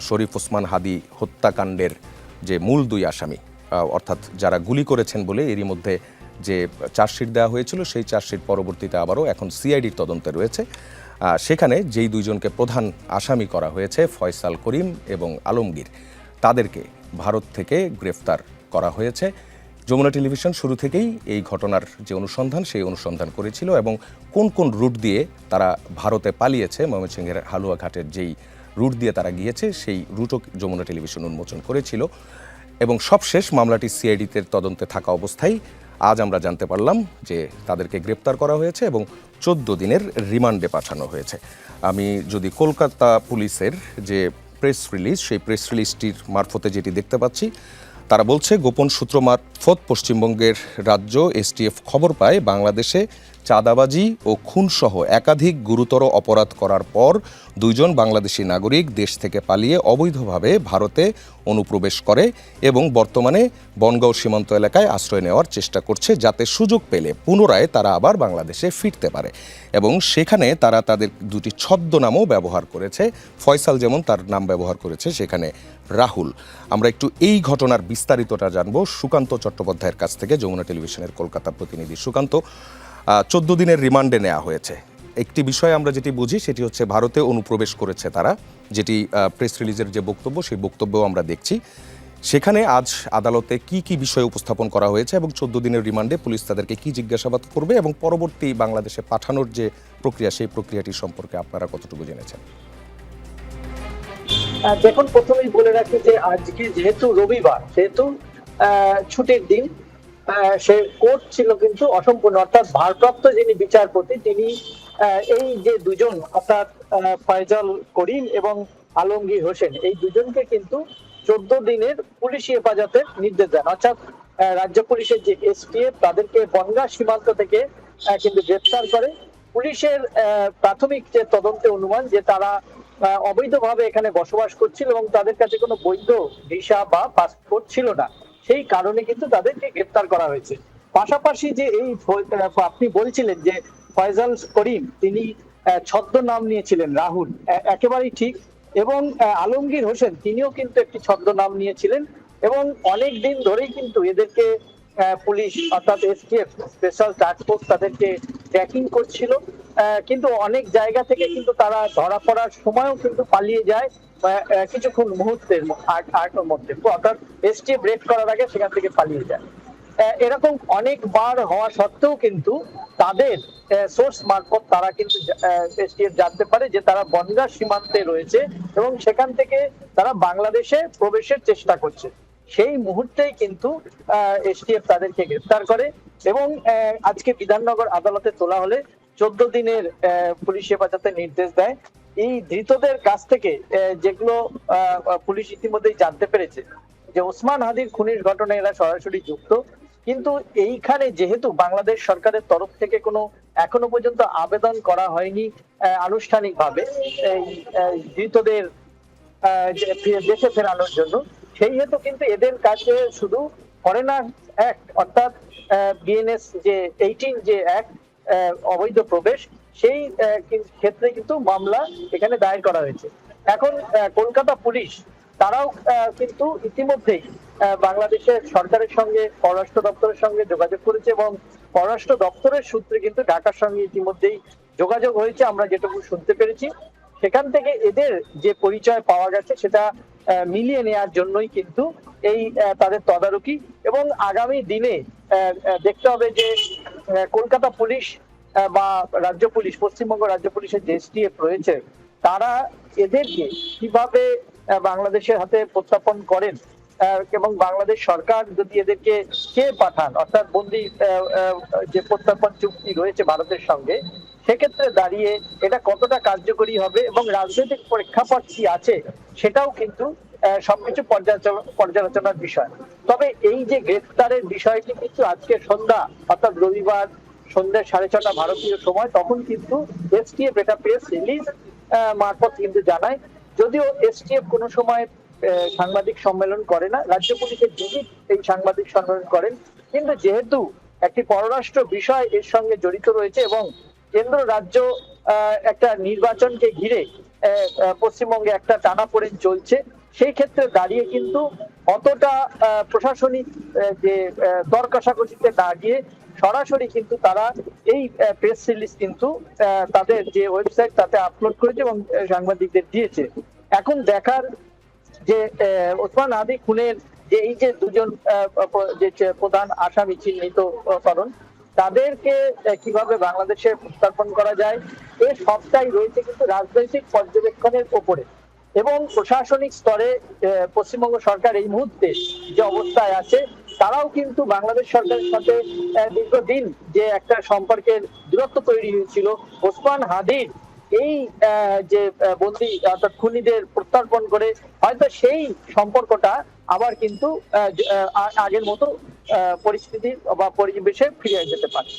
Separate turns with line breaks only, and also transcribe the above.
শরীফ ওসমান হাদি হত্যাকাণ্ডের যে মূল দুই আসামি, অর্থাৎ যারা গুলি করেছেন বলে এরই মধ্যে যে চার্জশিট দেওয়া হয়েছিল, সেই চার্জশিট পরবর্তীতে আবারও এখন সিআইডির তদন্তে রয়েছে। সেখানে যেই দুইজনকে প্রধান আসামি করা হয়েছে, ফয়সাল করিম এবং আলমগীর, তাদেরকে ভারত থেকে গ্রেফতার করা হয়েছে। যমুনা টেলিভিশন শুরু থেকেই এই ঘটনার যে অনুসন্ধান, সেই অনুসন্ধান করেছিল এবং কোন কোন রুট দিয়ে তারা ভারতে পালিয়েছে, ময়মনসিংহের হালুয়াঘাটের যেই রুট দিয়ে তারা গিয়েছে, সেই রুটও যমুনা টেলিভিশন উন্মোচন করেছিল। এবং সবশেষ মামলাটি সিআইডিতে তদন্তে থাকা অবস্থায় আজ আমরা জানতে পারলাম যে তাদেরকে গ্রেপ্তার করা হয়েছে এবং 14 দিনের রিমান্ডে পাঠানো হয়েছে। আমি যদি কলকাতা পুলিশের যে প্রেস রিলিজ, সেই প্রেস রিলিজটির মারফতে যেটি দেখতে পাচ্ছি, তারা বলছে গোপন সূত্র মারফত পশ্চিমবঙ্গের রাজ্য এসটিএফ খবর পায় বাংলাদেশে চাঁদাবাজি ও খুনসহ একাধিক গুরুতর অপরাধ করার পর দুইজন বাংলাদেশি নাগরিক দেশ থেকে পালিয়ে অবৈধভাবে ভারতে অনুপ্রবেশ করে এবং বর্তমানে বনগাঁও সীমান্ত এলাকায় আশ্রয় নেওয়ার চেষ্টা করছে, যাতে সুযোগ পেলে পুনরায় তারা আবার বাংলাদেশে ফিরতে পারে। এবং সেখানে তারা তাদের দুটি ছদ্মনামও ব্যবহার করেছে। ফয়সাল যেমন তার নাম ব্যবহার করেছে, সেখানে রাহুল। আমরা একটু এই ঘটনার বিস্তারিতটা জানবো সুকান্ত চট্টোপাধ্যায়ের কাছ থেকে, যমুনা টেলিভিশনের কলকাতা প্রতিনিধি। সুকান্ত, 14 দিনের রিমান্ডে নেওয়া হয়েছে। একটি বিষয় আমরা যেটি বুঝি সেটি হচ্ছে ভারতে অনুপ্রবেশ করেছে তারা, যেটি প্রেস রিলিজের যে বক্তব্য, সেই বক্তব্যও আমরা দেখছি। সেখানে আজ আদালতে কি কি বিষয় উপস্থাপন করা হয়েছে এবং 14 দিনের রিমান্ডে পুলিশ তাদেরকে কি জিজ্ঞাসাবাদ করবে এবং পরবর্তী বাংলাদেশে পাঠানোর যে প্রক্রিয়া, সেই প্রক্রিয়াটি সম্পর্কে আপনারা কতটুকু জেনেছেন?
দেখুন, প্রথমেই বলে রাখি যে আজকে যেহেতু রবিবার, সেহেতু ছুটির দিন, সে কোর্ট ছিল কিন্তু অসম্পূর্ণ, অর্থাৎ ভারপ্রাপ্ত যিনি বিচারপতি তিনি এই যে দুজন, অর্থাৎ ফয়সাল করিম এবং আলমগীর হোসেন, এই দুজনকে কিন্তু 14 দিনের পুলিশি হেফাজতের নির্দেশ দেন। অর্থাৎ রাজ্য পুলিশের যে এসটিএফ তাদেরকে বনগাঁ সীমান্ত থেকে কিন্তু গ্রেপ্তার করে। পুলিশের প্রাথমিক যে তদন্তে অনুমান যে তারা অবৈধভাবে এখানে বসবাস করছিল এবং তাদের কাছে কোনো বৈধ ভিসা বা পাসপোর্ট ছিল না, সেই কারণে কিন্তু তাদেরকে গ্রেপ্তার করা হয়েছে। পাশাপাশি যে এই আপনি বলছিলেন যে ফয়সাল করিম তিনি ছদ্মনাম নিয়েছিলেন রাহুল, একেবারেই ঠিক। এবং আলমগীর হোসেন তিনিও কিন্তু একটি ছদ্মনাম নিয়েছিলেন এবং অনেক দিন ধরেই কিন্তু এদেরকে পুলিশ, অর্থাৎ এসটিএফ স্পেশাল টাস্ক ফোর্স তাদেরকে ট্র্যাকিং করছিল, কিন্তু অনেক জায়গা থেকে কিন্তু তারা ধরা পড়ার সময়ও কিন্তু পালিয়ে যায় কিছুক্ষণ মুহূর্তের মধ্যে, অর্থাৎ এসটিএফ রেড করার আগে সেখান থেকে পালিয়ে যায়। এরকম অনেকবার হওয়া সত্ত্বেও কিন্তু তাদের সোর্স মারফত তারা কিন্তু এসটিএফ জানতে পারে যে তারা বনগাঁ সীমান্তে রয়েছে এবং সেখান থেকে তারা বাংলাদেশে প্রবেশের চেষ্টা করছে। সেই মুহূর্তেই কিন্তু এসটিএফ তাদেরকে গ্রেফতার করে এবং আজকে বিধাননগর আদালতে তোলা হলে 14 দিনের পুলিশ হেফাজতের নির্দেশ দেয়। এই ধৃতদের কাছ থেকে যেগুলো পুলিশ ইতিমধ্যেই জানতে পেরেছে যে ওসমান হাদির খুনের ঘটনায় এরা সরাসরি যুক্ত, কিন্তু এইখানে যেহেতু বাংলাদেশ সরকারের তরফ থেকে কোনো এখনো পর্যন্ত আবেদন করা হয়নি আনুষ্ঠানিকভাবে এই ধৃতদের দেশে ফেরানোর জন্য, সেই হেতু কিন্তু এদের কাছে শুধু ফরেনার অ্যাক্ট, অর্থাৎ বিএনএস যে 18 যে অ্যাক্ট, অবৈধ প্রবেশ, সেই ক্ষেত্রে কিন্তু মামলা এখানে দায়ের করা হয়েছে। এখন কলকাতা পুলিশ তারাও কিন্তু ইতিমধ্যেই বাংলাদেশের সরকারের সঙ্গে, পররাষ্ট্র দপ্তরের সঙ্গে যোগাযোগ করেছে এবং পররাষ্ট্র দপ্তরের সূত্রে কিন্তু ঢাকার সঙ্গে ইতিমধ্যেই যোগাযোগ হয়েছে। আমরা যেটুকু শুনতে পেরেছি সেখান থেকে এদের যে পরিচয় পাওয়া গেছে সেটা মিলিয়ে নেওয়ার জন্যই কিন্তু এই তাদের তদারকি, এবং আগামী দিনে দেখতে হবে যে কলকাতা পুলিশ বা রাজ্য পুলিশ, পশ্চিমবঙ্গ রাজ্য পুলিশের যে এসটিএফ রয়েছে, তারা এদেরকে কিভাবে বাংলাদেশের হাতে প্রত্যাপন করেন এবং বাংলাদেশ সরকার যদি এদেরকে কে পাঠান, অর্থাৎ বন্দি যে প্রত্যাপন চুক্তি রয়েছে ভারতের সঙ্গে, সেক্ষেত্রে দাঁড়িয়ে এটা কতটা কার্যকরী হবে এবং রাজনৈতিক প্রেক্ষাপট কি আছে সেটাও কিন্তু সবকিছু পর্যালোচনার বিষয়। তবে এই যে গ্রেফতারের বিষয়টি কিন্তু আজকে সন্ধ্যা, অর্থাৎ রবিবার সন্ধ্যা 6:30 ভারতীয় সময়, তখন কিন্তু এসটিএফ এটা প্রেস রিলিজ মারফত কিন্তু জানায়। যদিও এসটিএফ কোনো সময় সাংবাদিক সম্মেলন করে না, রাজ্য পুলিশের ডিজি এই সাংবাদিক সম্মেলন করেন, কিন্তু যেহেতু একটি পররাষ্ট্র বিষয় এর সঙ্গে জড়িত রয়েছে এবং কেন্দ্র রাজ্য একটা নির্বাচনকে ঘিরে পশ্চিমবঙ্গে একটা টানাপোড়েন চলছে, সেই ক্ষেত্রে দাঁড়িয়ে কিন্তু অতটা প্রশাসনিক যে দর কষাকষিতে না গিয়ে সরাসরি কিন্তু তারা এই প্রেস রিলিজ কিন্তু তাদের যে ওয়েবসাইট তাতে আপলোড করেছে এবং সাংবাদিকদের দিয়েছে। এখন দেখার যে ওসমান হাদি খুনের যে এই যে দুজন যে প্রধান আসামি চিহ্নিতকরণ, তাদেরকে কিভাবে বাংলাদেশে প্রত্যার্পণ করা যায়, এর সবটাই রয়েছে কিন্তু রাজনৈতিক পর্যবেক্ষণের ওপরে। এবং প্রশাসনিক স্তরে পশ্চিমবঙ্গ সরকার এই মুহূর্তে যে অবস্থায় আছে, তারাও কিন্তু বাংলাদেশ সরকারের সাথে দীর্ঘদিন যে একটা সম্পর্কের দূরত্ব তৈরি হয়েছিল, ওসমান হাদির এই যে বন্দী অর্থাৎ খুনিদের প্রত্যার্পণ করে হয়তো সেই সম্পর্কটা আবার কিন্তু আগের মতো পরিস্থিতি বা পরিবেশে ফিরে যেতে পারে।